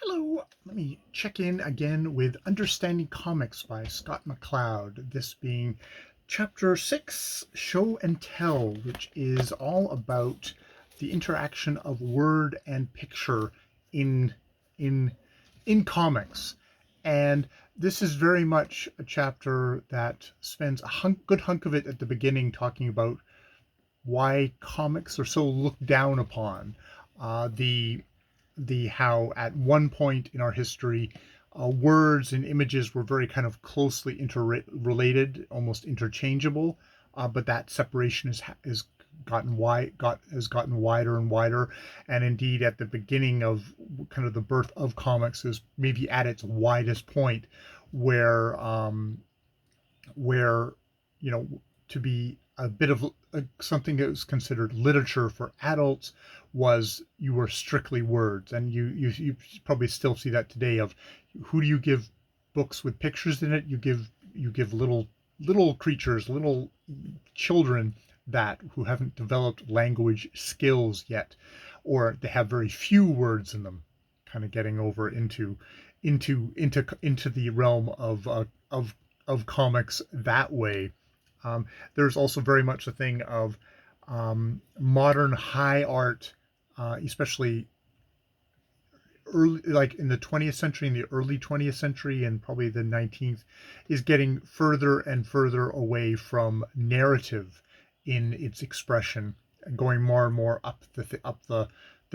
Hello, let me check in again with Understanding Comics by Scott McCloud. This being Chapter 6, Show and Tell, which is all about the interaction of word and picture in in in comics. And this is very much a chapter that spends a good hunk of it at the beginning talking about why comics are so looked down upon. The how at one point in our history, words and images were very kind of closely interrelated, almost interchangeable, but that separation is has gotten wider and wider, and indeed at the beginning of kind of the birth of comics is maybe at its widest point, where where you know to be a bit of something that was considered literature for adults was you were strictly words, and you probably still see that today. Of who do you give books with pictures in it? You give little creatures, little children that who haven't developed language skills yet, or they have very few words in them, kind of getting over into the realm of comics that way. There's also very much a thing of modern high art, especially early, like in the 20th century, in the early 20th century, and probably the 19th, is getting further and further away from narrative in its expression, going more and more up the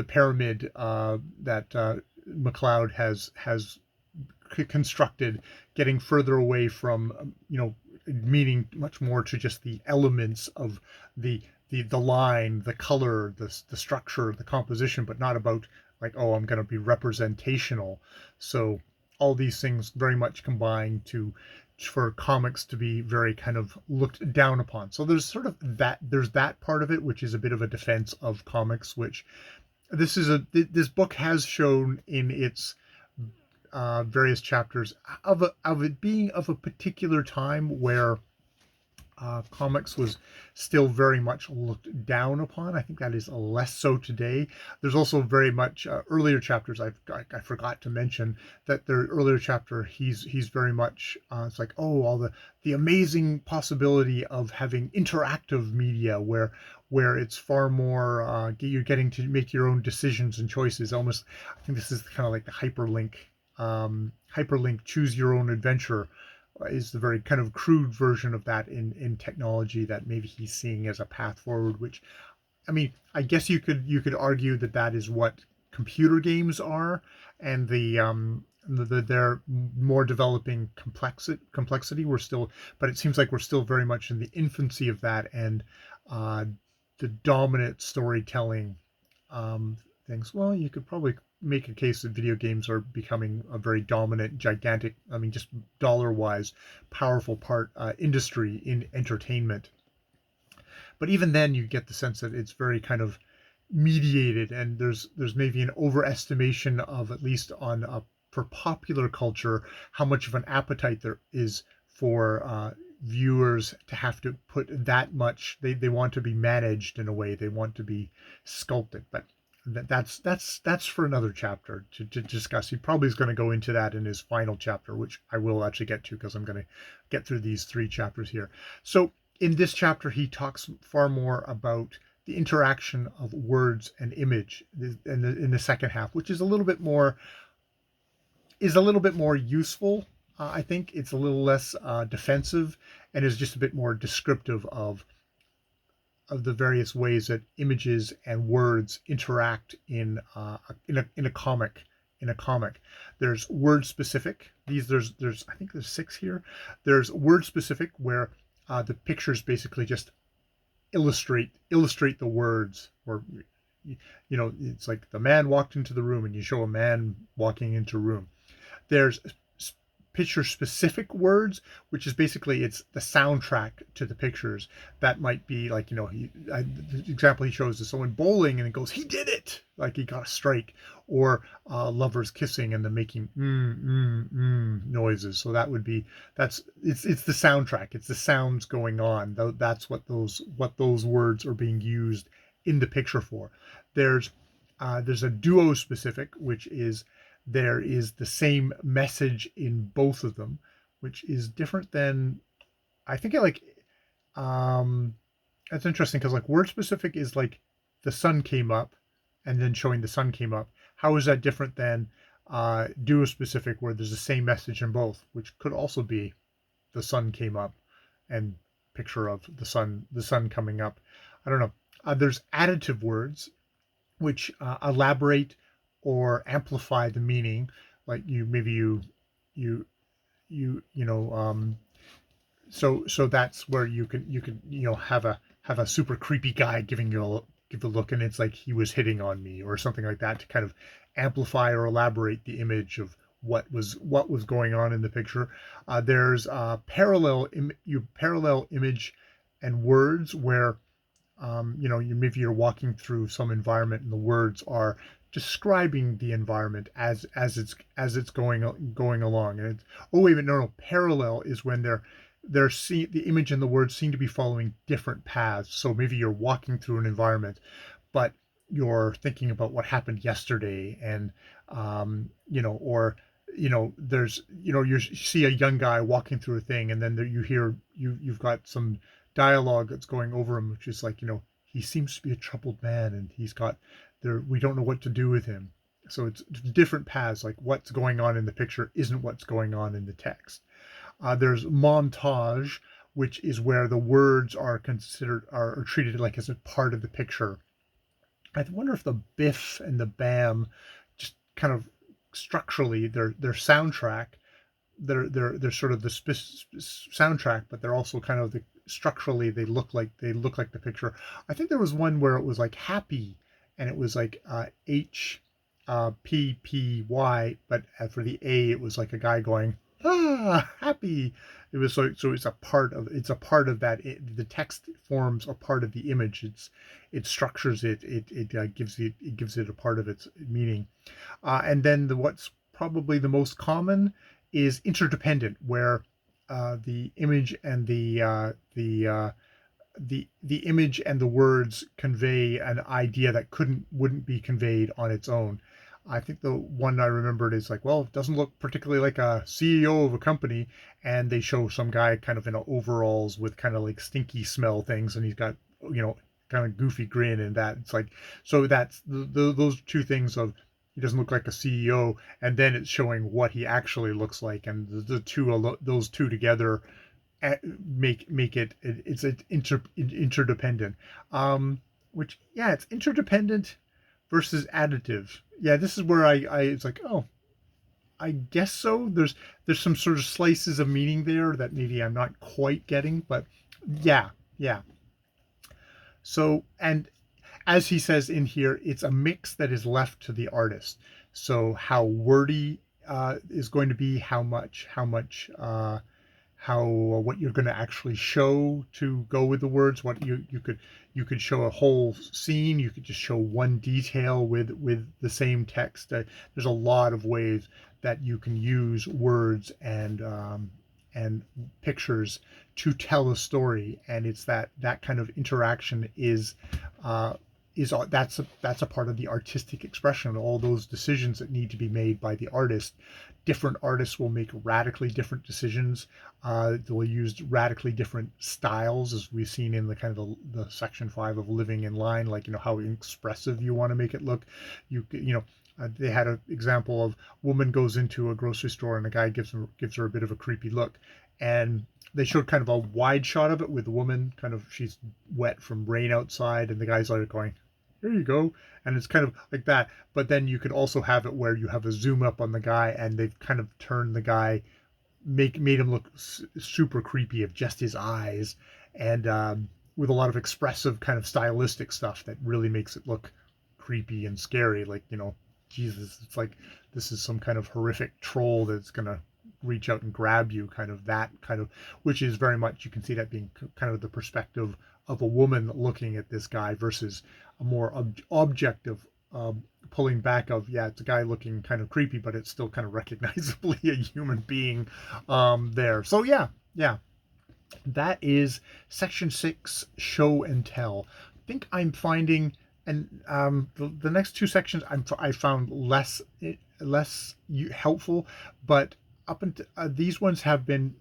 pyramid that McLeod has constructed, getting further away from meaning much more to just the elements of the the line, the color, the structure, the composition, but not about like, oh, I'm going to be representational. So all these things very much combine to for comics to be very kind of looked down upon. So there's sort of there's that part of it, which is a bit of a defense of comics, which this book has shown in its various chapters of it being of a particular time where comics was still very much looked down upon. I think that is less so today. There's also very much earlier chapters I forgot to mention that the earlier chapter he's very much it's like, oh, all the amazing possibility of having interactive media where it's far more you're getting to make your own decisions and choices. Almost, I think this is kind of like the hyperlink choose your own adventure is the very kind of crude version of that in technology that maybe he's seeing as a path forward. Which, I mean, I guess you could argue that that is what computer games are, and they're more developing complexity. We're still, but it seems like we're still very much in the infancy of that, and uh, the dominant storytelling things. Well, you could probably make a case that video games are becoming a very dominant, gigantic, I mean, just dollar-wise, powerful part industry in entertainment. But even then, you get the sense that it's very kind of mediated, and there's maybe an overestimation of, at least on for popular culture, how much of an appetite there is for viewers to have to put that much. They want to be managed in a way. They want to be sculpted, but that's for another chapter to discuss. He probably is going to go into that in his final chapter, which I will actually get to because I'm going to get through these three chapters here. So in this chapter, he talks far more about the interaction of words and image in the second half, which is a little bit more useful. I think it's a little less defensive and is just a bit more descriptive of the various ways that images and words interact in a comic. In a comic, there's word specific. There's I think there's six here. There's word specific where the pictures basically just illustrate the words, or it's like the man walked into the room and you show a man walking into a room. There's picture specific words, which is basically it's the soundtrack to the pictures. That might be like, the example he shows is someone bowling and it goes, he did it, like he got a strike, or lovers kissing and then making noises. So that would be it's the soundtrack, it's the sounds going on. That's what those words are being used in the picture for. There's a duo specific, which is there is the same message in both of them, which is different than, I think, um that's interesting because like word specific is like the sun came up and then showing the sun came up. How is that different than duo specific where there's the same message in both, which could also be the sun came up and picture of the sun coming up. I don't know. There's additive words which elaborate or amplify the meaning. Like you you know so that's where you can have a super creepy guy giving you give a look, and it's like he was hitting on me or something like that, to kind of amplify or elaborate the image of what was going on in the picture. There's parallel image and words where maybe you're walking through some environment and the words are describing the environment as it's going along. And it's, oh wait a minute, no, parallel is when the image and the words seem to be following different paths. So maybe you're walking through an environment, but you're thinking about what happened yesterday, and or there's you see a young guy walking through a thing, and then you hear you've got some dialogue that's going over him, which is like, he seems to be a troubled man, and he's got there we don't know what to do with him. So it's different paths, like what's going on in the picture isn't what's going on in the text. There's montage, which is where the words are treated like as a part of the picture. I wonder if the biff and the bam, just kind of structurally, their soundtrack, they're sort of the soundtrack, but they're also kind of structurally they look like the picture. I think there was one where it was like happy, and it was like HPPY, but for the A it was like a guy going happy. It was so it's a part of that. The text forms a part of the image. It structures it gives it a part of its meaning. And then what's probably the most common is interdependent, where the image and the image and the words convey an idea that wouldn't be conveyed on its own. I think the one I remembered is like, well, it doesn't look particularly like a CEO of a company, and they show some guy kind of in overalls with kind of like stinky smell things, and he's got kind of goofy grin, and that it's like, so that's those two things of he doesn't look like a CEO, and then it's showing what he actually looks like, and those two together make it's interdependent. Which, yeah, it's interdependent versus additive. Yeah, this is where I it's like, oh, I guess so. There's some sort of slices of meaning there that maybe I'm not quite getting, but yeah, yeah. So, and as he says in here, it's a mix that is left to the artist. So how wordy is going to be, how what you're going to actually show to go with the words. What you could show a whole scene. You could just show one detail with the same text. There's a lot of ways that you can use words and pictures to tell a story, and it's that kind of interaction uh, that's a part of the artistic expression. All those decisions that need to be made by the artist. Different artists will make radically different decisions. They'll use radically different styles, as we've seen in the kind of the section 5 of living in line, like how expressive you want to make it look. They had an example of woman goes into a grocery store and a guy gives her a bit of a creepy look, and they showed kind of a wide shot of it with the woman kind of, she's wet from rain outside, and the guy's like going, here you go, and it's kind of like that. But then you could also have it where you have a zoom up on the guy, and they've kind of turned the guy, made him look super creepy of just his eyes, and with a lot of expressive kind of stylistic stuff that really makes it look creepy and scary, like, Jesus, it's like this is some kind of horrific troll that's gonna reach out and grab you, kind of that kind of, which is very much, you can see that being kind of the perspective of a woman looking at this guy versus a more objective pulling back of, yeah, it's a guy looking kind of creepy, but it's still kind of recognizably a human being there. So yeah, yeah, that is section 6, show and tell. I think I'm finding, and the next two sections I found less helpful, but up until these ones have been,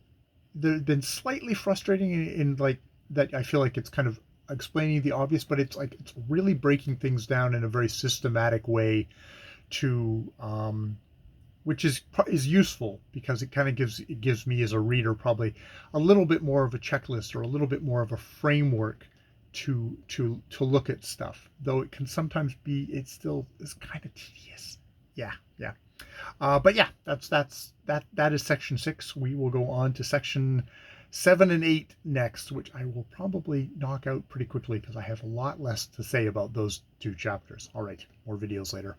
they've been slightly frustrating in like that. I feel like it's kind of explaining the obvious, but it's like it's really breaking things down in a very systematic way to which is useful because it kind of gives me as a reader probably a little bit more of a checklist or a little bit more of a framework to look at stuff. Though it can sometimes be, it still is kind of tedious. Yeah, yeah. But yeah, that is section 6. We will go on to section 7 and 8 next, which I will probably knock out pretty quickly because I have a lot less to say about those two chapters. All right, more videos later.